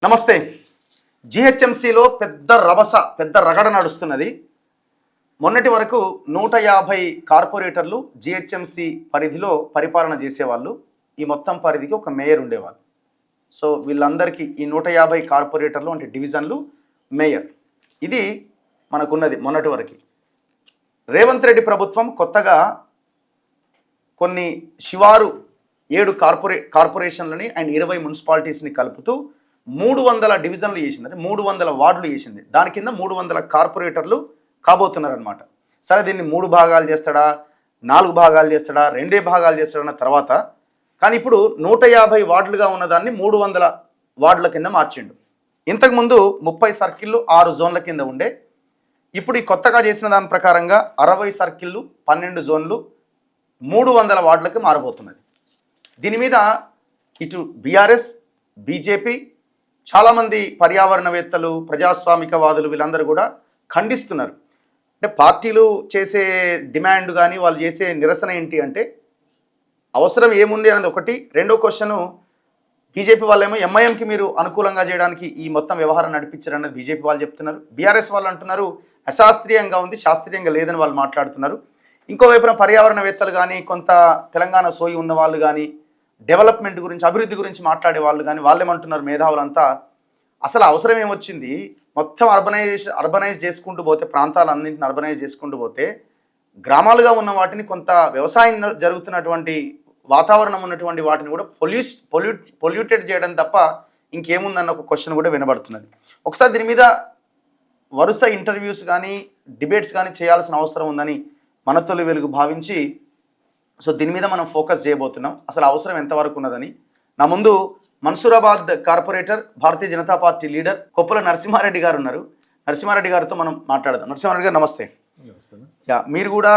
నమస్తే. జిహెచ్ఎంసీలో పెద్ద రగడ నడుస్తున్నది. మొన్నటి వరకు 150 కార్పొరేటర్లు జిహెచ్ఎంసీ పరిధిలో పరిపాలన చేసేవాళ్ళు. ఈ మొత్తం పరిధికి ఒక మేయర్ ఉండేవాళ్ళు. సో వీళ్ళందరికీ ఈ 150 కార్పొరేటర్లు అంటే డివిజన్లు, మేయర్, ఇది మనకున్నది మొన్నటి వరకు. రేవంత్ రెడ్డి ప్రభుత్వం కొత్తగా కొన్ని శివారు 7 కార్పొరేషన్లని అండ్ 20 మున్సిపాలిటీస్ని కలుపుతూ 300 డివిజన్లు చేసింది, అంటే 300 వార్డులు చేసింది. దాని కింద 300 కార్పొరేటర్లు కాబోతున్నారనమాట. సరే, దీన్ని 3 భాగాలు చేస్తాడా, 4 భాగాలు చేస్తాడా, 2 భాగాలు చేస్తాడన్న తర్వాత, కానీ ఇప్పుడు 150 వార్డులుగా ఉన్నదాన్ని 300 వార్డుల కింద మార్చిండు. ఇంతకుముందు 30 సర్కిళ్ళు 6 జోన్ల కింద ఉండే. ఇప్పుడు ఈ కొత్తగా చేసిన దాని ప్రకారంగా 60 సర్కిళ్ళు 12 జోన్లు 300 వార్డులకి మారబోతున్నది. దీని మీద ఇటు బీఆర్ఎస్, బీజేపీ, చాలామంది పర్యావరణవేత్తలు, ప్రజాస్వామికవాదులు వీళ్ళందరూ కూడా ఖండిస్తున్నారు. అంటే పార్టీలు చేసే డిమాండ్ కానీ వాళ్ళు చేసే నిరసన ఏంటి అంటే, అవసరం ఏముంది అనేది ఒకటి. రెండో క్వశ్చను, బీజేపీ వాళ్ళేమో ఎంఐఎంకి మీరు అనుకూలంగా చేయడానికి ఈ మొత్తం వ్యవహారం నడిపించారన్నది బీజేపీ వాళ్ళు చెప్తున్నారు. బీఆర్ఎస్ వాళ్ళు అంటున్నారు అశాస్త్రీయంగా ఉంది, శాస్త్రీయంగా లేదని వాళ్ళు మాట్లాడుతున్నారు. ఇంకోవైపున పర్యావరణవేత్తలు కానీ, కొంత తెలంగాణ సోయి ఉన్న వాళ్ళు కానీ, డెవలప్మెంట్ గురించి, అభివృద్ధి గురించి మాట్లాడే వాళ్ళు కానీ, వాళ్ళేమంటున్నారు మేధావులంతా, అసలు అవసరం ఏమొచ్చింది, మొత్తం అర్బనైజ్ చేసుకుంటూ పోతే, ప్రాంతాలన్నింటిని అర్బనైజ్ చేసుకుంటూ పోతే, గ్రామాలుగా ఉన్న వాటిని, కొంత వ్యవసాయం జరుగుతున్నటువంటి వాతావరణం ఉన్నటువంటి వాటిని కూడా పొల్యూటెడ్ చేయడం తప్ప ఇంకేముందన్న ఒక క్వశ్చన్ కూడా వినబడుతున్నది. ఒకసారి దీని మీద వరుస ఇంటర్వ్యూస్ కానీ, డిబేట్స్ కానీ చేయాల్సిన అవసరం ఉందని మనతోలి వెలుగు భావించి, సో దీని మీద మనం ఫోకస్ చేయబోతున్నాం. అసలు అవసరం ఎంతవరకు ఉన్నదని. నా ముందు Mansoorabad corporator, Bharatiya Janata party leader Koppula Narasimha Reddy గారు ఉన్నారు. నరసింహారెడ్డి గారితో మనం మాట్లాడదాం. నరసింహారెడ్డి గారు నమస్తే. మీరు కూడా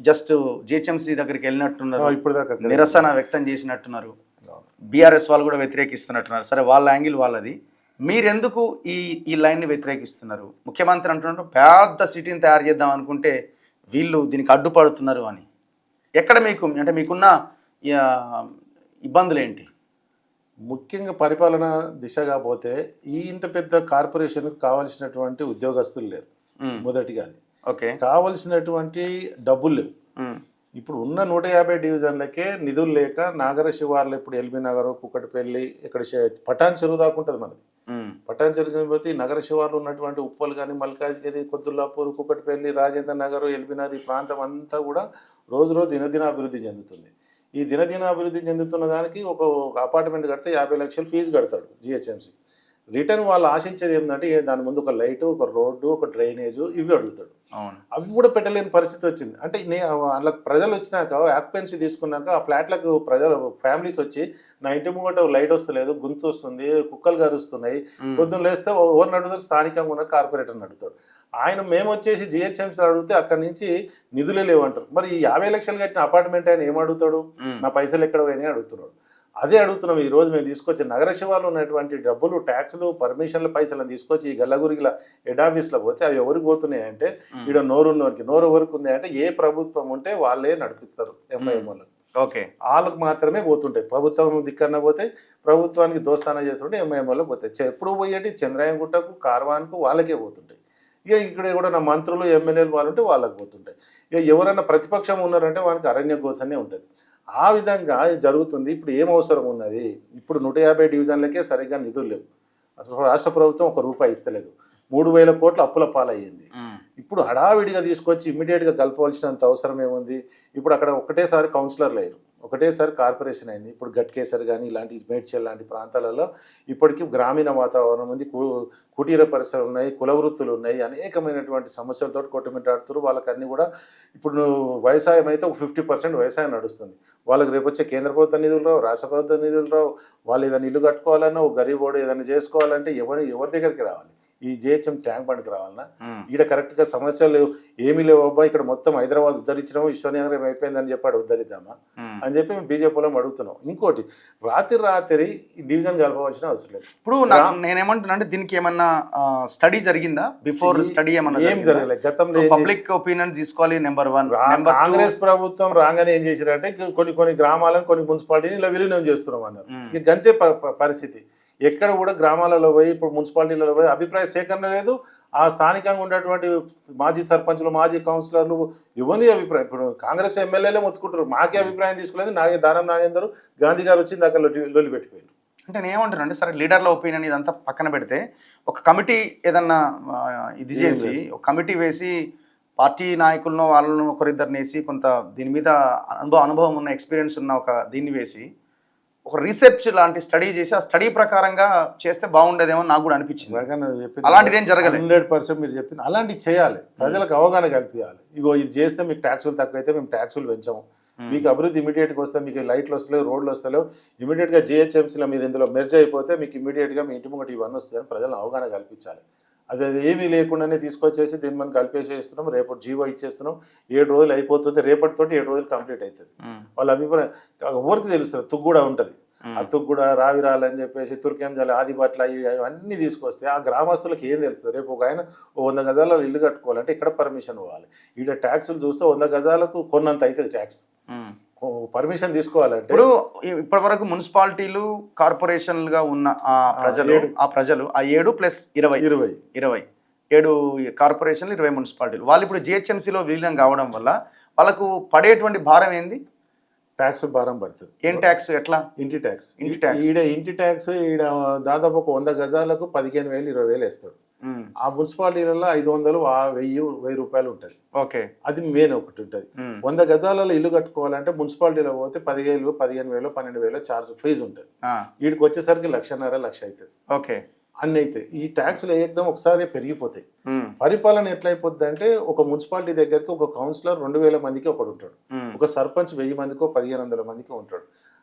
జస్ట్ జిహెచ్ఎంసీ దగ్గరికి వెళ్ళినట్టున్నారు, ఇప్పుడు నిరసన వ్యక్తం చేసినట్టున్నారు. బీఆర్ఎస్ వాళ్ళు కూడా వ్యతిరేకిస్తున్నట్టున్నారు. సరే, వాళ్ళ యాంగిల్ వాళ్ళది. మీరెందుకు ఈ లైన్ని వ్యతిరేకిస్తున్నారు? ముఖ్యమంత్రి అంటున్నారు పెద్ద సిటీని తయారు చేద్దాం అనుకుంటే వీళ్ళు దీనికి అడ్డుపడుతున్నారు అని. ఎక్కడ మీకు అంటే మీకున్న ఇబ్బందులు ఏంటి? ముఖ్యంగా పరిపాలన దిశగా పోతే ఇంత పెద్ద కార్పొరేషన్కి కావాల్సినటువంటి ఉద్యోగస్తులు లేరు. మొదటిగా అది. ఓకే, కావలసినటువంటి డబ్బులు లేవు. ఇప్పుడు ఉన్న 150 డివిజన్లకే నిధులు లేక నాగర శివార్లు, ఇప్పుడు ఎల్బీ నగర్, కుక్కటిపల్లి, ఇక్కడ పటాన్ చెరువు దాకా ఉంటుంది మనది. పటాన్ చెరువు పోతే నగర శివార్లు ఉన్నటువంటి ఉప్పల్ కానీ, మల్కాజ్గిరి, కొద్దుల్లాపూర్, కుక్కటిపల్లి, రాజేంద్ర నగర్, ఎల్బీ నగర్, ఈ ప్రాంతం అంతా కూడా రోజు దినదిన అభివృద్ధి చెందుతుంది. ఈ దినదిన అభివృద్ధి చెందుతున్న దానికి ఒక అపార్ట్మెంట్ కడితే 50 లక్షలు ఫీజు కడతాడు జిహెచ్ఎంసీ. రిటర్న్ వాళ్ళు ఆశించేది ఏంటంటే దాని ముందు ఒక లైటు, ఒక రోడ్డు, ఒక డ్రైనేజు, ఇవి అడుగుతాడు. అవి కూడా పెట్టలేని పరిస్థితి వచ్చింది. అంటే అట్లా ప్రజలు వచ్చినాక, ఆక్యుపెన్సీ తీసుకున్నాక, ఆ ఫ్లాట్లకు ఫ్యామిలీస్ వచ్చి, నా ఇంటి ముంగట లైట్ వస్తలేదు, గొంతు వస్తుంది, కుక్కలు గరుస్తున్నాయి, పొద్దున్న లేస్తే ఎవరిని అడుగుతారు? స్థానికంగా ఉన్న కార్పొరేటర్ని అడుగుతాడు. ఆయన మేము వచ్చేసి జిహెచ్ఎంసీ అడిగితే అక్కడి నుంచి నిధులే లేవంటారు. మరి ఈ 50 లక్షలు కట్టిన అపార్ట్మెంట్ ఆయన ఏం అడుగుతాడు? నా పైసలు ఎక్కడ పోయినాయి అడుగుతున్నాడు. అదే అడుగుతున్నాం. ఈ రోజు మేము తీసుకొచ్చి నగర శివార్లు ఉన్నటువంటి డబ్బులు, ట్యాక్సులు, పర్మిషన్ల పైసలను తీసుకొచ్చి ఈ గల్లగురిగిల హెడ్ ఆఫీస్లో పోతే అవి ఎవరికి పోతున్నాయి అంటే, ఈడ నోరు ఎవరికి ఉంది అంటే, ఏ ప్రభుత్వం ఉంటే వాళ్ళే నడిపిస్తారు ఎంఐఎం వాళ్ళకి. ఓకే, వాళ్ళకు మాత్రమే పోతుంటాయి. ప్రభుత్వం దిక్కన పోతే, ప్రభుత్వానికి దోస్తాన చేస్తుంటే ఎంఐఎం వాళ్ళకి పోతాయి. ఎప్పుడు పోయేటి చంద్రాయంగుట్టకు, కార్వాన్కు వాళ్ళకే పోతుంటాయి. ఇక ఇక్కడ కూడా నా మంత్రులు, ఎమ్మెల్యేలు వాళ్ళు ఉంటే వాళ్ళకి పోతుంటాయి. ఇక ఎవరైనా ప్రతిపక్షం ఉన్నారంటే వానికి అరణ్య కోసమే ఉంటుంది. ఆ విధంగా జరుగుతుంది. ఇప్పుడు ఏం అవసరం ఉన్నది? ఇప్పుడు 150 డివిజన్లకే సరిగ్గా నిధులు లేవు. అసలు రాష్ట్ర ప్రభుత్వం ₹1 ఇస్తలేదు. 3,000 కోట్ల అప్పుల పాలయ్యింది. ఇప్పుడు హడావిడిగా తీసుకొచ్చి ఇమ్మీడియట్గా కలపవలసినంత అవసరం ఏముంది? ఇప్పుడు అక్కడ ఒకటేసారి కౌన్సిలర్లు అయ్యారు, ఒకటేసారి కార్పొరేషన్ అయింది. ఇప్పుడు గట్కేసర్ కానీ, ఇలాంటి మేడ్చల్ లాంటి ప్రాంతాలలో ఇప్పటికీ గ్రామీణ వాతావరణం ఉంది, కుటీర పరిసరాలు ఉన్నాయి, కుల వృత్తులు ఉన్నాయి, అనేకమైనటువంటి సమస్యలతో కొట్టుమిట్టాడుతారు. వాళ్ళకి అన్నీ కూడా ఇప్పుడు వ్యవసాయం అయితే 50% వ్యవసాయం నడుస్తుంది. వాళ్ళకి రేపు వచ్చే కేంద్ర ప్రభుత్వ నిధులు రావు, రాష్ట్ర ప్రభుత్వ నిధులు రావు. వాళ్ళు ఏదైనా ఇల్లు కట్టుకోవాలన్నా, ఒక గరీబోడు ఏదైనా చేసుకోవాలంటే ఎవరి దగ్గరికి రావాలి? ఈ జిహెచ్ఎం ట్యాంక్ బండ్కి రావాలన్నా? ఈడ కరెక్ట్గా సమస్యలు ఏమీ లేవు. అబ్బా ఇక్కడ మొత్తం హైదరాబాద్ ఉద్ధరించడం, విశ్వనగరం అయిపోయిందని చెప్పాడు, ఉద్ధరిద్దామా అని చెప్పి మేము బీజేపీలో అడుగుతున్నాం. ఇంకోటి, రాత్రి డివిజన్ కలపవలసిన అవసరం లేదు. ఇప్పుడు నేనేమంటున్నా అంటే, దీనికి ఏమన్నా స్టడీ జరిగిందా? బిఫోర్ స్టడీ ఏం జరగలేదు. గతంలో పబ్లిక్ ఒపీనియన్ తీసుకోవాలి. నెంబర్ 1, కాంగ్రెస్ ప్రభుత్వం రాగానే ఏం చేశారంటే, కొన్ని గ్రామాలను, కొన్ని మున్సిపాలిటీని ఇలా విలీనం చేస్తున్నాం అన్నారు. ఇక గంతే పరిస్థితి. ఎక్కడ కూడా గ్రామాలలో పోయి ఇప్పుడు మున్సిపాలిటీలలో పోయి అభిప్రాయ సేకరణ లేదు. ఆ స్థానికంగా ఉన్నటువంటి మాజీ సర్పంచులు, మాజీ కౌన్సిలర్లు ఇవన్నీ అభిప్రాయం. ఇప్పుడు కాంగ్రెస్ ఎమ్మెల్యేలే మొత్తుకుంటారు, మాకే అభిప్రాయం తీసుకోలేదు, దానం నాగేందర్ గాంధీ గారు వచ్చింది అక్కడ లొల్లి పెట్టిపోయారు. అంటే నేను ఏమంటానండి, సరే లీడర్ల ఒపీనియన్ ఇదంతా పక్కన పెడితే ఒక కమిటీ ఏదన్నా ఇది చేసి ఒక కమిటీ వేసి పార్టీ నాయకులను వాళ్ళను ఒకరిద్దరిని వేసి కొంత దీని మీద అనుభవం ఉన్న ఎక్స్పీరియన్స్ ఉన్న ఒక దీన్ని వేసి ఒక రీసెర్చ్ లాంటి స్టడీ చేసి ఆ స్టడీ ప్రకారంగా చేస్తే బాగుండేదేమో నాకు కూడా అనిపించింది. అలాంటిది ఏం జరగలేదు. 100% మీరు చెప్పింది అలాంటివి చేయాలి, ప్రజలకు అవగాహన కల్పించాలి. ఇగో ఇది చేస్తే మీకు ట్యాక్సులు తక్కువైతే మేము ట్యాక్సులు పెంచాము, మీకు అభివృద్ధి ఇమీడియట్గా వస్తే, మీకు లైట్లు వస్తలేవు, రోడ్లు వస్తలేవు, ఇమీడియట్గా జిహెచ్ఎంసీలో మీరు ఇందులో మెర్జ్ అయిపోతే మీకు ఇమీడియట్గా మీ ఇంటి ముంగట ఇవన్నీ వస్తాయని ప్రజలను అవగాహన కల్పించాలి. అది ఏమీ లేకుండానే తీసుకొచ్చేసి దీన్ని మనం కలిపేసేస్తున్నాం, రేపు జీవో ఇచ్చేస్తున్నాం, 7 రోజులు అయిపోతుంది, రేపటితోటి 7 రోజులు కంప్లీట్ అవుతుంది. వాళ్ళ అభిప్రాయం ఎవరికి తెలుస్తుంది. తుగ్గు కూడా ఉంటుంది, ఆ తుగ్గు కూడా రావిరాలని చెప్పేసి తుర్కేంజాలి ఆదిబట్ల అన్నీ తీసుకొస్తే ఆ గ్రామస్తులకు ఏం తెలుస్తుంది. రేపు ఒక ఆయన 100 గజాల ఇల్లు కట్టుకోవాలంటే ఇక్కడ పర్మిషన్ ఇవ్వాలి. ఇక్కడ ట్యాక్సులు చూస్తే 100 గజాలకు కొన్నంత అవుతుంది ట్యాక్స్, పర్మిషన్ తీసుకోవాలంటే. ఇప్పుడు ఇప్పటి వరకు మున్సిపాలిటీలు కార్పొరేషన్లుగా ఉన్న ఆ ప్రజలు ఆ 7 + 20 7 కార్పొరేషన్లు 20 మున్సిపాలిటీలు వాళ్ళు ఇప్పుడు జిహెచ్ఎంసీలో విలీనం కావడం వల్ల వాళ్ళకు పడేటువంటి భారం ఏంది? ట్యాక్స్ భారం పడుతుంది. ఏం ట్యాక్స్? ఎట్లా? ఇంటి ట్యాక్స్. ఇంటి ట్యాక్స్ ఈడ దాదాపు ఒక 100 గజాలకు 15,000 20,000 వేస్తాడు. ఆ మున్సిపాలిటీలలో 500 1000 రూపాయలు ఉంటుంది. ఓకే, అది మెయిన్ ఒకటి ఉంటుంది. 100 గజాలలో ఇల్లు కట్టుకోవాలంటే మున్సిపాలిటీలో పోతే 10,000 15,000 12,000 ఛార్జ్ ఫీజు ఉంటుంది. వీడికి వచ్చేసరికి 1,50,000 అవుతుంది. ఓకే, అన్ని అయితే ఈ ట్యాక్స్లు ఏకదం ఒకసారి పెరిగిపోతాయి. పరిపాలన ఎట్లయిపోద్ది అంటే ఒక మున్సిపాలిటీ దగ్గరికి ఒక కౌన్సిలర్ 2,000 మందికి ఒకడు ఉంటాడు, ఒక సర్పంచ్ 1000 మందికో 1,500 మందికి ఉంటాడు.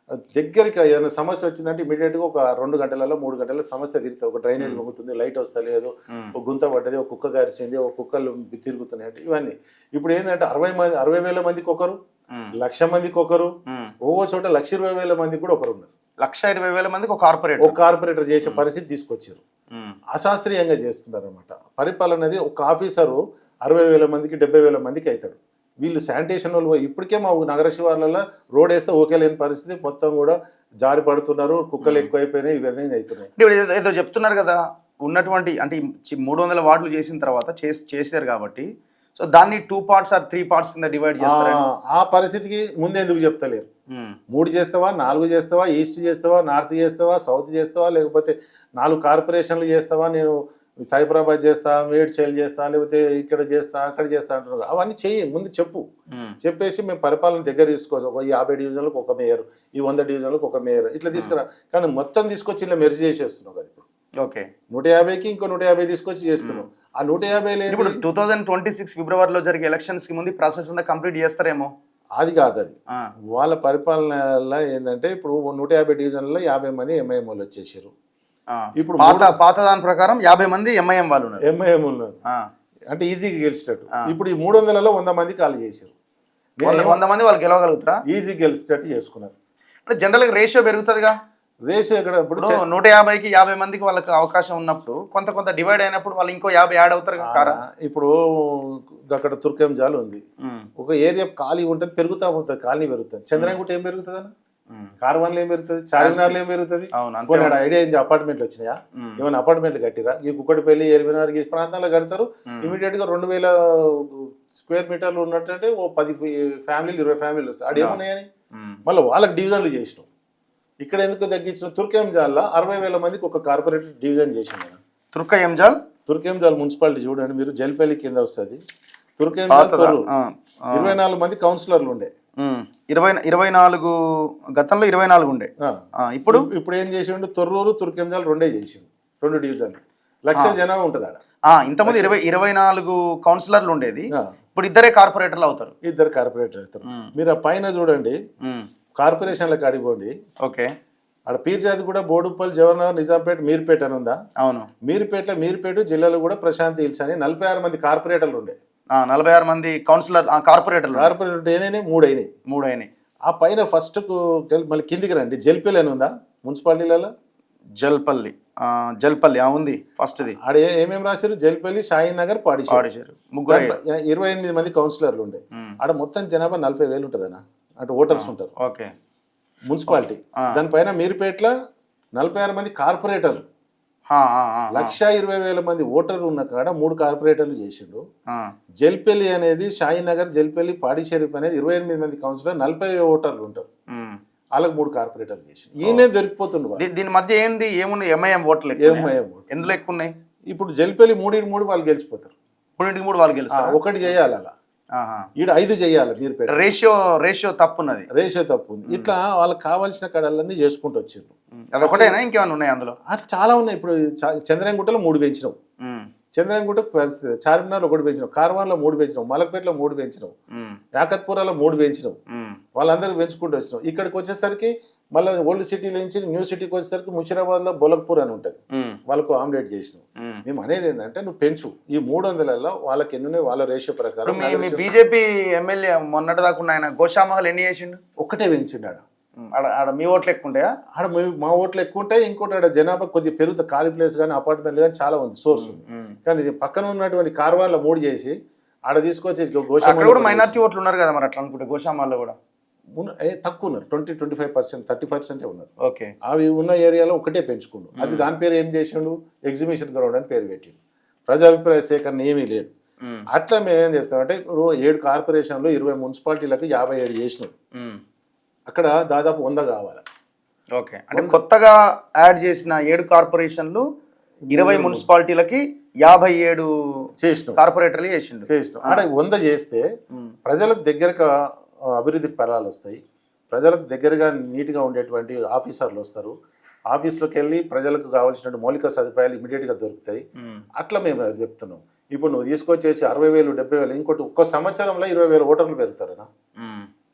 దగ్గరికి ఏదైనా సమస్య వచ్చిందంటే ఇమీడియట్గా ఒక 2 గంటలలో 3 గంటల సమస్య తీరుతుంది. ఒక డ్రైనేజ్ మొగ్గుతుంది, లైట్ వస్తలేదు, ఒక గుంత పడ్డది, ఒక కుక్క గారిచింది, ఒక కుక్కలు తిరుగుతున్నాయి, ఇవన్నీ. ఇప్పుడు ఏంటంటే 60,000 మందికి ఒకరు, 1,00,000 మందికి ఒకరు, ఒక్కో చోట 1,20,000 మందికి కూడా ఒకరు ఉన్నారు. 1,20,000 మందికి ఒక కార్పొరేటర్ చేసే పరిస్థితి తీసుకొచ్చారు. అశాస్త్రీయంగా చేస్తున్నారు అనమాట. పరిపాలన అనేది ఒక ఆఫీసరు 60,000 మందికి 70,000 మందికి అవుతాడు. వీళ్ళు శానిటేషన్ వాళ్ళు ఇప్పటికే మా నగర శివార్లలో రోడ్ వేస్తే ఓకే లేని పరిస్థితి, మొత్తం కూడా జారి పడుతున్నారు, కుక్కలు ఎక్కువైపోయినాయి, ఈ విధంగా అవుతున్నాయి. ఏదో చెప్తున్నారు కదా, ఉన్నటువంటి అంటే 300 వార్డులు చేసిన తర్వాత చేశారు కాబట్టి సో దాన్ని 2 parts or 3 parts కింద డివైడ్ చేస్తారు. ఆ పరిస్థితికి ముందెందుకు చెప్తలేరు? 3 చేస్తావా, 4 చేస్తావా, ఈస్ట్ చేస్తావా, నార్త్ చేస్తావా, సౌత్ చేస్తావా, లేకపోతే 4 కార్పొరేషన్లు చేస్తావా, నేను సైబరాబాద్ చేస్తా, మేడ్చల్ చేస్తా, లేకపోతే ఇక్కడ చేస్తా, అక్కడ చేస్తా అంటున్నారు. అవన్నీ చెయ్యి, ముందు చెప్పేసి మేము పరిపాలన దగ్గర తీసుకోవచ్చు. ఒక 50 డివిజన్లకు ఒక మేయర్, ఈ 100 డివిజన్లకు ఒక మేయర్, ఇట్లా తీసుకురా. కానీ మొత్తం తీసుకొచ్చి ఇలా మెర్జ్ చేసేస్తున్నావు కదా. ఇప్పుడు ఓకే 150కి ఇంకో 150 తీసుకొచ్చి చేస్తున్నాం. ఆ 150 లేదు. ఇప్పుడు 2026 ఫిబ్రవరిలో జరిగే ఎలక్షన్స్ కి ముందు ప్రాసెస్ అంతా కంప్లీట్ చేస్తారేమో. అది కాదు, అది వాళ్ళ పరిపాలనలో ఏంటంటే ఇప్పుడు 150 డివిజన్లలో 50 మంది ఎంఐఎం వాళ్ళు వచ్చేసారు. ఇప్పుడు పాత దాని ప్రకారం 50 మంది ఎంఐఎం వాళ్ళు ఉన్నారు అంటే ఈజీగా గెలిచేటట్టు. ఇప్పుడు ఈ 300లలో 100 మంది ఖాళీ చేశారు. 100 మంది వాళ్ళు గెలవగలుగుతారా? ఈజీ గెలిచేటట్టు చేసుకున్నారు. అంటే జనరల్గా రేషియో పెరుగుతుందిగా. రేషియో ఎక్కడ? ఇప్పుడు 150కి 50 మందికి వాళ్ళకి అవకాశం ఉన్నప్పుడు కొంత డివైడ్ అయినప్పుడు వాళ్ళు ఇంకో 50 యాడ్ అవుతారు కదా. ఇప్పుడు అక్కడ తుర్కెంజాల్ ఉంది, ఒక ఏరియా ఖాళీ ఉంటుంది, పెరుగుతా ఉంటుంది, ఖాళీ పెరుగుతుంది. చంద్రంగుట్ట ఏం పెరుగుతుంది అన్న? కార్వాన్లో ఏం పెరుగుతుంది? చార్మినార్లో ఏం పెరుగుతుంది? ఐడియా ఏంటి? అపార్ట్మెంట్లు వచ్చినాయా? ఏమైనా అపార్ట్మెంట్లు కట్టిరా? ఈ కుక్కటిపల్లి, ఎల్బినార్ ఈ ప్రాంతాల్లో కడతారు. ఇమీడియట్ గా 2,000 స్క్వేర్ మీటర్లు ఉన్నట్టు ఓ 10 ఫ్యామిలీలు 20 ఫ్యామిలీలు వస్తాయి. అడేమున్నాయని మళ్ళీ వాళ్ళకి డివిజన్లు చేసినాం. ఇక్కడ ఎందుకు తగ్గించిన? తుర్కెంజాల్లో 60,000 మందికి ఒక కార్పొరేటర్ డివిజన్ చేసింది. తుర్కెంజాల్ మున్సిపాలిటీ చూడండి మీరు, జల్పల్లి కింద వస్తుంది. తుర్కెంజాల్ 24 మంది కౌన్సిలర్లు ఉండే. 24 గతంలో 24 ఉండే. ఇప్పుడు ఏం చేసిండు? తొర్రూరు, తుర్కెంజాల్ 2 చేసిండు, 2 డివిజన్లు. 1,00,000 జనాభా ఉంటుంది ఆడ. ఇంతకుముందు 24 కౌన్సిలర్లు ఉండేది, ఇప్పుడు 2 కార్పొరేటర్లు అవుతారు. 2 కార్పొరేటర్ అవుతారు. మీరు ఆ పైన చూడండి, కార్పొరేషన్లకు అడిగిపోండి. ఓకే, ఆడ పీర్జాది కూడా బోడుప్పల్, జవహర్నగర్, నిజాంపేట, మీర్పేట అని ఉందా? అవును. మీర్పేట జిల్లాలో కూడా ప్రశాంత్ హిల్స్ అని 46 మంది కార్పొరేటర్లు ఉండే. 46 మంది కౌన్సిలర్ కార్పొరేటర్లు ఏనైనా 3 అయినాయి. ఆ పైన ఫస్ట్ మళ్ళీ కిందికి రండి, జల్పల్లి అని ఉందా మున్సిపాలిటీలలో? జల్పల్లి ఉంది ఫస్ట్. ఆడ ఏమేమి రాశారు? జల్పల్లి, షాహీన్ నగర్, పాడిషేరు. 28 మంది కౌన్సిలర్లు ఉండే. ఆడ మొత్తం జనాభా 40,000 ఉంటుందన్న, అంటే ఓటర్స్ ఉంటారు. Okay, municipality. దానిపైన మీర్పేటలో 46 మంది కార్పొరేటర్లు, ఆ, ఆ, ఆ, 1,20,000 మంది ఓటర్లు ఉన్న కాడ 3 కార్పొరేటర్లు చేసిండు. ఆ. జల్పల్లి అనేది షాయినగర్, జల్పల్లి, పాడి షరీఫ్ అనేది 28 మంది కౌన్సిలర్, 40 ఓటర్లు ఉంటారు. ఉమ్. వాళ్ళకి 3 కార్పొరేటర్లు చేసిండు. ఈయనే దొరికిపోతుండు వాళ్ళు. దీని మధ్య ఏంది ఏమున్నాయి? ఎంఐఎం ఓట్లు ఎక్కువ ఉన్నాయా? ఎంఐఎం ఓట్లు. ఎందులో ఎక్కువ ఉన్నాయి? ఇప్పుడు జల్పల్లి 3 వాళ్ళు గెలిచిపోతారు. 3 వాళ్ళు గెలుస్తారు. ఒకటి చేయాలి అలా, ఈడ 5 చేయాలి. మీరు రేషియో తప్పున్నది. రేషియో తప్పు ఉంది. ఇట్లా వాళ్ళకి కావాల్సిన కడలన్నీ చేసుకుంటూ వచ్చిండ్రు. అదొకటేనా ఇంకేమైనా ఉన్నాయి అందులో? అట్లా చాలా ఉన్నాయి. ఇప్పుడు చంద్రంగుట్టలో 3 పెంచినాం, ఉమ్. చంద్రంగుట్ట పరిస్థితి, చార్మినార్లో 1 పెంచినాం, కార్వాన్లో 3 పెంచినాం, మలక్పేటలో 3 పెంచినాం, ఉమ్. యాకత్పురాలో 3 పెంచినాం. ఉమ్. వాళ్ళందరూ పెంచుకుంటూ వచ్చినాం. ఇక్కడికి వచ్చేసరికి మళ్ళీ ఓల్డ్ సిటీ నుంచి న్యూ సిటీకి వచ్చేసరికి ముషిరాబాద్లో బొలక్పూర్ అని ఉంటుంది, ఉమ్. వాళ్ళకు ఆమ్లెట్ చేసినాం. ఉమ్. మేము అనేది ఏంటంటే నువ్వు పెంచు, ఈ 300లలో వాళ్ళకి ఎన్ని ఉన్నాయి వాళ్ళ రేషియో ప్రకారం. మీ బీజేపీ ఎమ్మెల్యే మొన్నటి దాకా ఆయన గోషామహల్ ఎన్ని చేసిండు? ఒక్కటే పెంచిండు. ఆడ మీ ఓట్లు ఎక్కువ ఉంటాయా? ఆడ మా ఓట్లు ఎక్కువ ఉంటాయి. ఇంకోటి ఆడ జనాభా కొద్దిగా పెరుగుతుంది, ఖాళీ ప్లేస్ కానీ అపార్ట్మెంట్లు కానీ చాలా ఉంది, సోర్స్ ఉంది. కానీ పక్కన ఉన్నటువంటి కార్వాన్లో 3 చేసి ఆడ తీసుకొచ్చి అక్కడ కూడా మైనారిటీ ఓట్లు ఉన్నారు కదా మరి అట్లా అనుకుంటే గోషామాల్లో కూడా తక్కువ ఉన్నారు. 20-25%, 30% ఉన్నారు. ఓకే. అవి ఉన్న ఏరియాలో ఒకటే పెంచుకుండు. అది దాని పేరు ఏం చేసిండు, ఎగ్జిబిషన్ గ్రౌండ్ అని పేరు పెట్టిండు. ప్రజాభిప్రాయ సేకరణ ఏమీ లేదు. అట్లా మేము ఏం చేస్తామంటే ఇప్పుడు 7 కార్పొరేషన్లు 20 మున్సిపాలిటీలకు 57 చేసినాం. అక్కడ దాదాపు 100 కావాలి. ఓకే. అంటే కొత్తగా యాడ్ చేసిన 7 కార్పొరేషన్లు 20 మున్సిపాలిటీలకి 57 చేసినాం, కార్పొరేటర్లు చేసిండు. ఆడ 100 చేస్తే ప్రజలకు దగ్గరగా అభివృద్ధి ఫలాలు వస్తాయి, ప్రజలకు దగ్గరగా నీట్గా ఉండేటువంటి ఆఫీసర్లు వస్తారు, ఆఫీస్లోకి వెళ్ళి ప్రజలకు కావాల్సిన మౌలిక సదుపాయాలు ఇమీడియట్గా దొరుకుతాయి. అట్లా మేము అది చెప్తున్నాం. ఇప్పుడు నువ్వు తీసుకొచ్చేసి 60,000, 70,000, ఇంకోటి ఒక్క సంవత్సరంలో 20,000 ఓటర్లు పెరుగుతారనా?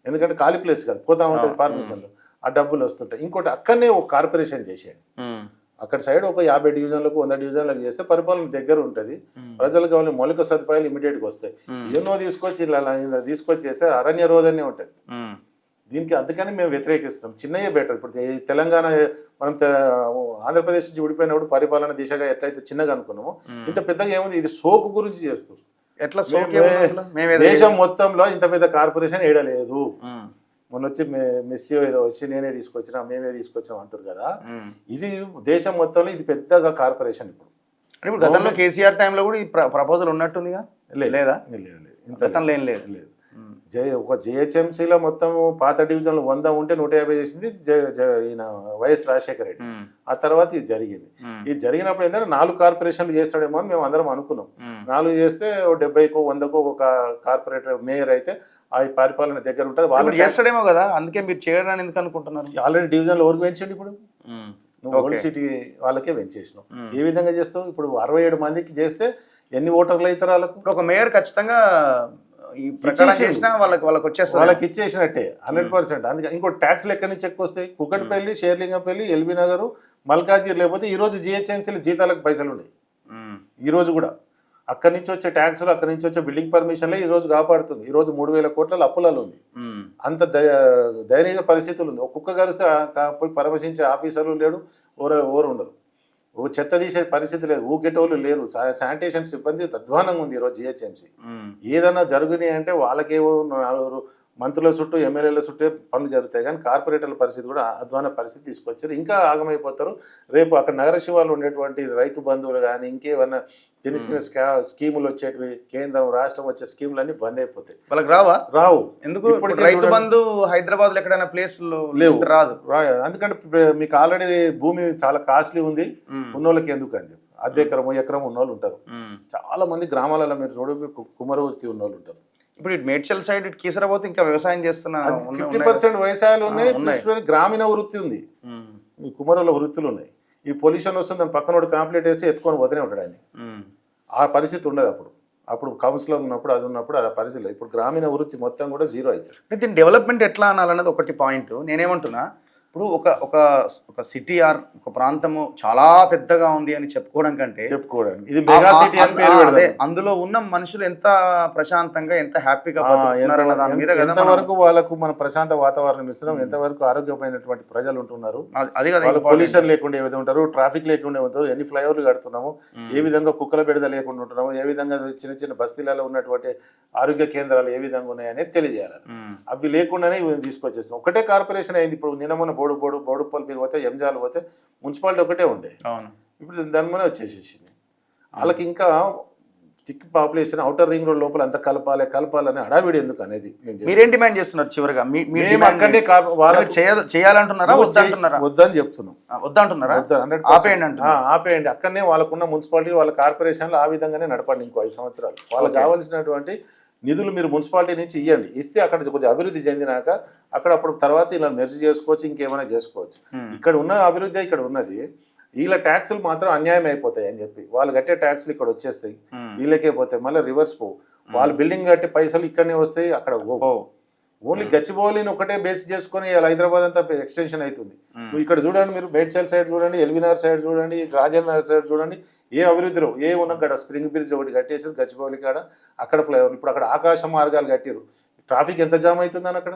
ఎందుకంటే ఖాళీ ప్లేస్ కాదు, పోతా ఉంటుంది పర్మిషన్లు, ఆ డబ్బులు వస్తుంటాయి. ఇంకోటి అక్కడనే ఒక కార్పొరేషన్ చేసేయండి, అక్కడ సైడ్ ఒక 50 డివిజన్లకు 100 డివిజన్లకు చేస్తే పరిపాలన దగ్గర ఉంటుంది, ప్రజలకు కావాలి మౌలిక సదుపాయాలు ఇమీడియట్గా వస్తాయి. ఎన్నో తీసుకొచ్చి ఇలా తీసుకొచ్చి చేస్తే అరణ్య రోధనే ఉంటుంది దీనికి. అందుకని మేము వ్యతిరేకిస్తాం. చిన్నయే బెటర్. ఇప్పుడు తెలంగాణ మనం ఆంధ్రప్రదేశ్ నుంచి విడిపోయినప్పుడు పరిపాలన దిశగా ఎట్లయితే చిన్నగా అనుకున్నామో ఇంత పెద్దగా ఏముంది, ఇది సోకు గురించి చేస్తారు. ఎట్లా దేశం మొత్తంలో ఇంత పెద్ద కార్పొరేషన్ ఏడలేదు. మొన్న వచ్చి మెస్సీ ఏదో వచ్చి నేనే తీసుకొచ్చినా మేమే తీసుకొచ్చాం అంటారు కదా, ఇది దేశం మొత్తంలో ఇది పెద్దగా కార్పొరేషన్. ఇప్పుడు గతంలో కేసీఆర్ టైంలో కూడా ఈ ప్రపోజల్ ఉన్నట్టుందిగా, లేదా? గతంలో ఏం లేదు. ఒక జిహెచ్ఎంసీలో మొత్తం పాత డివిజన్లు 100 ఉంటే 150 చేసింది ఈయన వైఎస్ రాజశేఖర రెడ్డి. ఆ తర్వాత ఇది జరిగింది. ఇది జరిగినప్పుడు ఏంటంటే 4 కార్పొరేషన్లు చేస్తాడేమో అని మేము అందరం అనుకున్నాం. 4 చేస్తే 70కో 100కో ఒక కార్పొరేటర్ మేయర్ అయితే ఆ పరిపాలన దగ్గర ఉంటుంది. వాళ్ళు చేస్తాడేమో కదా, అందుకే మీరు చేయడానికి ఎందుకు అనుకుంటున్నారు? ఆల్రెడీ డివిజన్లు ఎవరికి పెంచండి, ఇప్పుడు నువ్వు ఓల్డ్ సిటీ వాళ్ళకే పెంచేసినావు. ఏ విధంగా చేస్తావు? ఇప్పుడు 67 మందికి చేస్తే ఎన్ని ఓటర్లు అవుతారు వాళ్ళకు? ఒక మేయర్ ఖచ్చితంగా వాళ్ళకి ఇచ్చేసినట్టే 100%. అందుకే ఇంకో ట్యాక్స్లు ఎక్కడి నుంచి ఎక్కువ వస్తాయి? కుకట్పల్లి, షేర్లింగపల్లి, ఎల్బీ నగర్, మల్కాజిర్, లేకపోతే ఈ రోజు జిహెచ్ఎంసీలు జీతాలకు పైసలు ఉన్నాయి. ఈ రోజు కూడా అక్కడి నుంచి వచ్చే ట్యాక్సులు, అక్కడి నుంచి వచ్చే బిల్డింగ్ పర్మిషన్లే ఈ రోజు కాపాడుతుంది. ఈ రోజు 3,000 కోట్ల అప్పులలో ఉంది. అంత దయనీయ పరిస్థితులు ఉంది. ఒక్కొక్క గరిస్తే పోయి పరామర్శించే ఆఫీసర్లు లేడు, ఓరు ఉండరు. ఓ చెత్త తీసే పరిస్థితి లేదు, ఊకేటోళ్ళు లేరు, శానిటేషన్ సిబ్బంది అధ్వానంగా ఉంది ఈరోజు జిహెచ్ఎంసీ. ఏదైనా జరుగునాయి అంటే వాళ్ళకేవో 4 మంత్రుల చుట్టూ ఎమ్మెల్యేల చుట్టే పనులు జరుగుతాయి, కానీ కార్పొరేటర్ల పరిస్థితి కూడా అధ్వాన పరిస్థితి తీసుకొచ్చారు. ఇంకా ఆగమైపోతారు. రేపు అక్కడ నగర శివార్లు ఉండేటువంటి రైతు బంధువులు కానీ ఇంకేమన్నా చిన్న చిన్న స్కీములు వచ్చేటివి, కేంద్రం రాష్ట్రం వచ్చే స్కీములు అన్ని బంద్ అయిపోతాయి. వాళ్ళకి రావు. ఎందుకు? రైతు బంధు హైదరాబాద్ లో ఎక్కడైనా ప్లేస్ లేవు, రాదు. ఎందుకంటే మీకు ఆల్రెడీ భూమి చాలా కాస్ట్లీ ఉంది, ఉన్నోళ్ళకి ఎందుకు అని చెప్పి అర్ధ ఎకరం ఉన్నోళ్ళు ఉంటారు. చాలా మంది గ్రామాలలో మీరు చూడ కుమర వృత్తి ఉన్నోళ్ళు ఉంటారు. ఇప్పుడు ఇటు మేడ్చల్ సైడ్ ఇటు కీసరాబాద్ ఇంకా వ్యవసాయం చేస్తున్న 50% వ్యవసాయాలు ఉన్నాయి, గ్రామీణ వృత్తి ఉంది, ఈ కుమరుల వృత్తులు ఉన్నాయి. ఈ పొల్యూషన్ వస్తుంది, దాని పక్కన కంప్లీట్ వేసి ఎత్తుకొని వదిలే ఉంటాడు ఆయన. ఆ పరిస్థితి ఉండదు అప్పుడు కౌన్సిలర్ ఉన్నప్పుడు, అది ఉన్నప్పుడు ఆ పరిస్థితి. ఇప్పుడు గ్రామీణ వృత్తి మొత్తం కూడా జీరో అవుతుంది. దీని డెవలప్మెంట్ ఎట్లా అనాలన్నది ఒకటి పాయింట్. నేనేమంటున్నా, ఇప్పుడు ఒక సిటీ ఆర్ ఒక ప్రాంతము చాలా పెద్దగా ఉంది అని చెప్పుకోవడం కంటే ఇది మెగా సిటీ అని పేరు పెడదాం. అందులో ఉన్న మనుషులు ఎంత ప్రశాంతంగా ఎంత హ్యాపీగా బతుకుతున్నారన్న దాని మీద ఎంతవరకు వాళ్ళకు మన ప్రశాంత వాతావరణం ఇస్తున్నాం, ఎంతవరకు ఆరోగ్యమైనటువంటి ప్రజలు ఉంటున్నారు, అది కదా పొల్యూషన్ లేకుండా ఏ విధంగా ఉంటారు, ట్రాఫిక్ లేకుండా ఉంటారు, ఎన్ని ఫ్లైఓవర్లు కడుతున్నాము, ఏ విధంగా కుక్కల బెడద లేకుండా ఉంటున్నాము, ఏ విధంగా చిన్న చిన్న బస్తీలలో ఉన్నటువంటి ఆరోగ్య కేంద్రాలు ఏ విధంగా ఉన్నాయనేది తెలియజేయాలి. అవి లేకుండానే తీసుకొచ్చేస్తాం. ఒకటే కార్పొరేషన్ అయింది. ఇప్పుడు నిన్న మొన్న బోడుపల్లి మీరు పోతే ఎంజాలు పోతే మున్సిపాలిటీ ఒకటే ఉండే, అవును. ఇప్పుడు దాని మీద వచ్చేసేసింది. వాళ్ళకి ఇంకా thick population outer ring road లోపల అంత కలపాలని హడావిడి ఎందుకు అనేది మీరేం డిమాండ్ చేస్తున్నారు చివరిగా? అక్కడనే చేయాలంటున్నారా వద్దంటున్నారా? వద్దని చెప్తున్నాం. వద్దంటున్నారా? ఆపేయండి. అక్కడనే వాళ్ళకున్న మున్సిపాలిటీ వాళ్ళ కార్పొరేషన్లు ఆ విధంగానే నడపండి ఇంకో 5 సంవత్సరాలు. వాళ్ళకి కావాల్సినటువంటి నిధులు మీరు మున్సిపాలిటీ నుంచి ఇవ్వండి. ఇస్తే అక్కడ కొద్దిగా అభివృద్ధి చెందినాక అక్కడ అప్పుడు తర్వాత ఇలా మెర్జ్ చేసుకోవచ్చు, ఇంకేమైనా చేసుకోవచ్చు. ఇక్కడ ఉన్న అభివృద్ధి ఇక్కడ ఉన్నది. వీళ్ళ ట్యాక్సులు మాత్రం అన్యాయం అయిపోతాయి అని చెప్పి వాళ్ళు కట్టే ట్యాక్సులు ఇక్కడ వచ్చేస్తాయి, వీళ్ళకే పోతాయి. మళ్ళీ రివర్స్ పోవు. వాళ్ళు బిల్డింగ్ కట్టే పైసలు ఇక్కడనే వస్తాయి, అక్కడ ఓన్లీ గచ్చిబౌలిని ఒకటే బేస్ చేసుకొని హైదరాబాద్ అంతా ఎక్స్టెన్షన్ అవుతుంది. నువ్వు ఇక్కడ చూడండి, మీరు మేడ్చల్ సైడ్ చూడండి, ఎల్బీనగర్ సైడ్ చూడండి, రాజేంద్ర సైడ్ చూడండి, ఏ అభివృద్ధిలో ఏ ఉన్న కాడ స్ప్రింగ్ బ్రిడ్జ్ ఒకటి కట్టేసారు గచ్చిబౌలి కాడ, అక్కడ ఫ్లైఓవర్. ఇప్పుడు అక్కడ ఆకాశ మార్గాలు కట్టారు. ట్రాఫిక్ ఎంత జామ్ అవుతుందని అక్కడ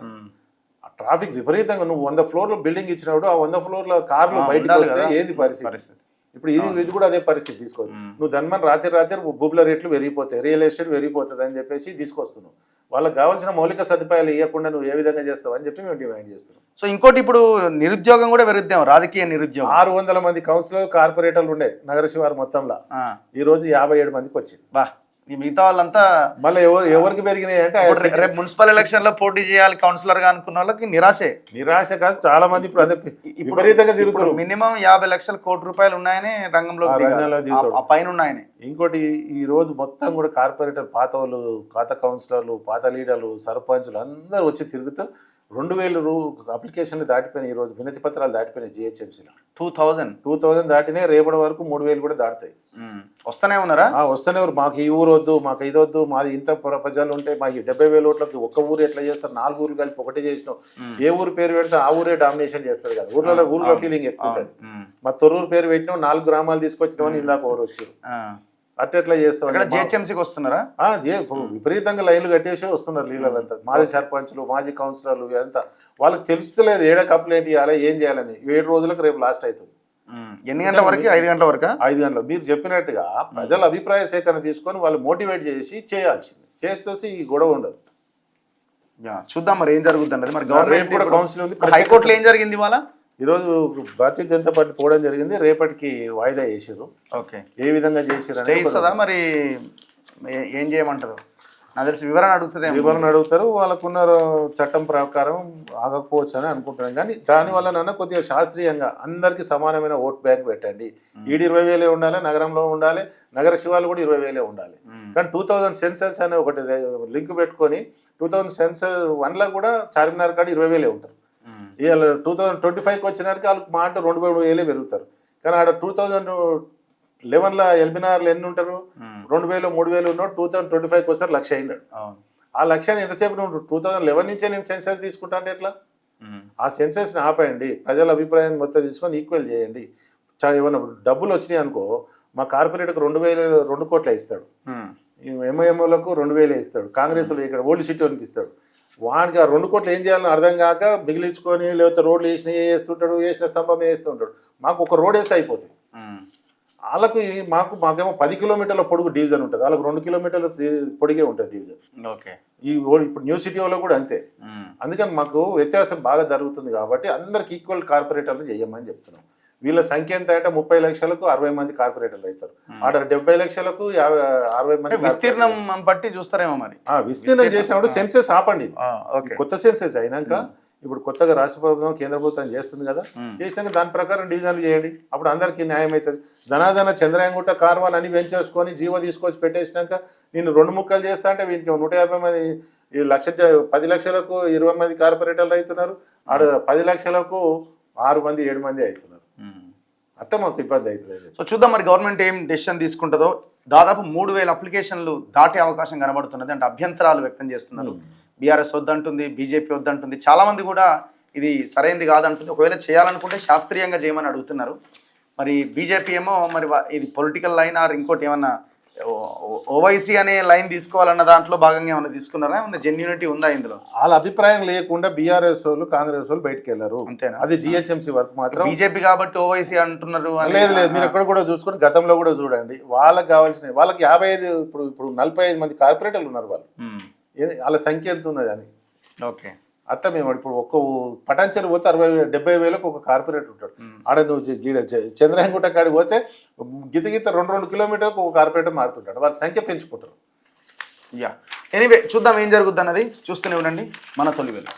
ట్రాఫిక్ విపరీతంగా. నువ్వు 100 ఫ్లోర్లు బిల్డింగ్ ఇచ్చినప్పుడు ఆ 100 ఫ్లోర్ల కార్లు బయటకు వస్తే ఏంది పరిస్థితి? ఇప్పుడు ఇది కూడా అదే పరిస్థితి తీసుకోవచ్చు. నువ్వు ధన్మన్ రాత్రి భూముల రేట్లు పెరిగిపోతాయి, రియల్ ఎస్టేట్ పెరిగిపోతుంది అని చెప్పేసి తీసుకొస్తున్నావు. వాళ్ళకి కావాల్సిన మౌలిక సదుపాయాలు ఇవ్వకుండా నువ్వు ఏ విధంగా చేస్తావు అని చెప్పి మేము డిమాండ్ చేస్తున్నాం. సో ఇంకోటి, ఇప్పుడు నిరుద్యోగం కూడా పెరుగుతాం, రాజకీయ నిరుద్యోగం. 600 మంది కౌన్సిలర్ కార్పొరేటర్లు ఉండే నగర శివారు మొత్తంలో, ఈ రోజు 57 మందికి వచ్చింది. బా, ఈ మిగతా వాళ్ళంతా మళ్ళీ ఎవరికి పెరిగినాయి అంటే రేపు మున్సిపల్ ఎలక్షన్ లో పోటీ చేయాలి కౌన్సిలర్ గా అనుకున్న వాళ్ళకి నిరాశ కాదు. చాలా మంది ఇప్పుడు అదే విపరీతంగా తిరుగుతారు. మినిమం 50 లక్షల కోటి రూపాయలు ఉన్నాయని రంగంలో పైన ఉన్నాయని. ఇంకోటి, ఈ రోజు మొత్తం కూడా కార్పొరేటర్ పాత వాళ్ళు, పాత కౌన్సిలర్లు, పాత లీడర్లు, సర్పంచులు అందరూ వచ్చి తిరుగుతూ 2000 అప్లికేషన్లు దాటిపోయినాయి. ఈ రోజు వినతి పత్రాలు దాటిపోయినాయి జిహెచ్ఎంసీలో. 2000 దాటినాయి. రేపటి వరకు 3000 కూడా దాటుతాయి. వస్తూనే ఉన్నారా? వస్తూనే. మాకు ఈ ఊరు వద్దు, మాకు ఇది వద్దు, మాది ఇంత ప్రజలు ఉంటే మాకు 70,000 ఓట్లకి ఒక్క ఊరు ఎట్లా చేస్తారు? 4 ఊర్లు కలిపి ఒకటే చేసినాం. ఏ ఊరు పేరు పెడితే ఆ ఊరే డామినేషన్ చేస్తారు కదా. ఊర్లో ఫీలింగ్ ఎక్కువ ఉంటుంది. మా తొర్రూరు పేరు పెట్టినాం, 4 గ్రామాలు తీసుకొచ్చినామని ఇందాక ఊరు వచ్చారు. అట్లా చేస్తాం. జిహెచ్ఎంసీకి వస్తున్నారా? విపరీతంగా లైన్లు కట్టేసి వస్తున్నారు లీలలంతా. మాజీ సర్పంచులు, మాజీ కౌన్సిలర్లు అంతా. వాళ్ళకి తెలుస్తలేదు ఏడా కంప్లైంట్ చేయాలి, ఏం చేయాలని. 7 రోజులకు రేపు లాస్ట్ అవుతుంది. ఎన్ని గంటల వరకు? 5 గంటల వరకు. 5 గంటలు. మీరు చెప్పినట్టుగా ప్రజల అభిప్రాయ సేకరణ తీసుకొని వాళ్ళు మోటివేట్ చేసి చేయాల్సింది. చేస్తే ఈ గొడవ ఉండదు. చూద్దాం మరి ఏం జరుగుతుంది అన్నది. మరి గవర్నమెంట్ కూడా కౌన్సిల్ ఉంది. హైకోర్టులో ఏం జరిగింది ఇవాళ? ఈరోజు భారతీయ జనతా పార్టీ పోవడం జరిగింది. రేపటికి వాయిదా చేసారు. ఓకే, ఏ విధంగా చేసారు ఇస్తుందా మరి? ఏం చేయమంటారు? నాకు తెలిసి వివరణ అడుగుతారు. వాళ్ళకున్న చట్టం ప్రకారం ఆగకపోవచ్చు అని అనుకుంటున్నాం. కానీ దానివల్ల కొద్దిగా శాస్త్రీయంగా అందరికీ సమానమైన ఓట్ బ్యాంక్ పెట్టండి. 20,000 ఉండాలి, నగరంలో ఉండాలి, నగర శివాలు కూడా 20,000 ఉండాలి. కానీ 2000 సెన్సస్ అనే ఒకటి లింక్ పెట్టుకొని 2000 సెన్సస్ 1లో కూడా చార్మినార్ కాడ 20,000 ఉంటారు. ఇవాళ 2025కి వచ్చినారికి వాళ్ళకి మాట 2,000 పెరుగుతారు. కానీ ఆడ 2011లో ఎల్బీనగర్లో ఎన్ని ఉంటారు? 2,000 3,000 ఉన్నాడు. 2025కి వస్తారు 1,00,000 అయినాడు. ఆ లక్ష్యాన్ని ఎంతసేపు నువ్వు 2011 నుంచే నేను సెన్సస్ తీసుకుంటా అంటే ఎట్లా? ఆ సెన్సస్ని ఆపేయండి. ప్రజల అభిప్రాయం మొత్తం తీసుకొని ఈక్వల్ చేయండి. ఏమన్నా డబ్బులు వచ్చినాయి అనుకో, మా కార్పొరేటర్కి 2 కోట్ల ఇస్తాడు, ఎంఐఎంఓలకు 2,000 ఇస్తాడు, కాంగ్రెస్లో ఇక్కడ ఓల్డ్ సిటీకి ఇస్తాడు. వానికి ఆ 2 కోట్లు ఏం చేయాలని అర్థం కాక మిగిలించుకొని లేకపోతే రోడ్లు వేస్తుంటాడు, వేసిన స్తంభం వేస్తుంటాడు. మాకు ఒక రోడ్ వేస్తే అయిపోతుంది. వాళ్ళకు మాకేమో 10 కిలోమీటర్ల పొడుగు డివిజన్ ఉంటుంది, వాళ్ళకి 2 కిలోమీటర్ల పొడిగే ఉంటుంది డివిజన్. ఓకే, ఇప్పుడు న్యూ సిటీ వాళ్ళు కూడా అంతే. అందుకని మాకు వ్యత్యాసం బాగా జరుగుతుంది కాబట్టి అందరికి ఈక్వల్ కార్పొరేటర్లు చేయమని చెప్తున్నాం. వీళ్ళ సంఖ్య ఎంత అంటే 30 లక్షలకు 60 మంది కార్పొరేటర్లు అవుతారు. ఆడ 70 లక్షలకు 60 మంది. విస్తీర్ణం బట్టి చూస్తారేమో మరి. విస్తీర్ణం చేసినప్పుడు సెన్సెస్ ఆపండి. కొత్త సెన్సెస్ అయినాక ఇప్పుడు కొత్తగా రాష్ట్ర ప్రభుత్వం కేంద్ర ప్రభుత్వం చేస్తుంది కదా, చేసినాక దాని ప్రకారం డివిజన్లు చేయండి. అప్పుడు అందరికీ న్యాయం అవుతుంది. ధనాధన చంద్రాయంగుట్ట కార్వాన్ అని పెంచేసుకొని జీవో తీసుకొచ్చి పెట్టేసినాక నేను 2 ముక్కలు చేస్తా అంటే వీనికి 150 మంది 10 లక్షలకు 20 మంది కార్పొరేటర్లు అవుతున్నారు. ఆడ 10 లక్షలకు 6 మంది 7 మంది అవుతున్నారు. అట్లా మాకు ఇబ్బంది అవుతుంది. సో చూద్దాం మరి గవర్నమెంట్ ఏం డెసిషన్ తీసుకుంటుందో. దాదాపు 3,000 అప్లికేషన్లు దాటే అవకాశం కనబడుతున్నది. అంటే అభ్యంతరాలు వ్యక్తం చేస్తున్నారు. బీఆర్ఎస్ వద్దంటుంది, బీజేపీ వద్దంటుంది, చాలా మంది కూడా ఇది సరైనది కాదంటుంది. ఒకవేళ చేయాలనుకుంటే శాస్త్రీయంగా చేయమని అడుగుతున్నారు. మరి బీజేపీ ఏమో మరి ఇది పొలిటికల్ లైన్ ఆర్ ఇంకోటి ఏమన్నా ఓవైసీ అనే లైన్ తీసుకోవాలన్న దాంట్లో భాగంగా ఏమన్నా తీసుకున్నారా? ఏమన్నా జెన్యూనిటీ ఉందా ఇందులో? వాళ్ళ అభిప్రాయం లేకుండా బీఆర్ఎస్ వాళ్ళు కాంగ్రెస్ వాళ్ళు బయటకు వెళ్ళారు. అంతేనా? అది జిహెచ్ఎంసీ వరకు మాత్రం. బీజేపీ కాబట్టి ఓవైసీ అంటున్నారు. లేదు, మీరు ఎక్కడ కూడా చూసుకొని గతంలో కూడా చూడండి. వాళ్ళకి కావాల్సిన వాళ్ళకి 55 ఇప్పుడు 45 మంది కార్పొరేటర్లు ఉన్నారు. వాళ్ళ సంఖ్య ఎంత ఉన్నది అని. ఓకే, అట్లా మేము ఇప్పుడు ఒక్క పటాన్చెరు పోతే 70,000 ఒక కార్పొరేట్ ఉంటాడు. ఆడ నువ్వు చంద్రాయనగుట్ట కాడికి పోతే గిత 2 కిలోమీటర్లకు ఒక కార్పొరేటర్ మారుతుంటాడు. వాళ్ళ సంఖ్య పెంచుకుంటారు. యా, ఎనీవే చూద్దాం ఏం జరుగుద్ది అన్నది. చూస్తూనే ఉండండి మన తొలి వెలుగు.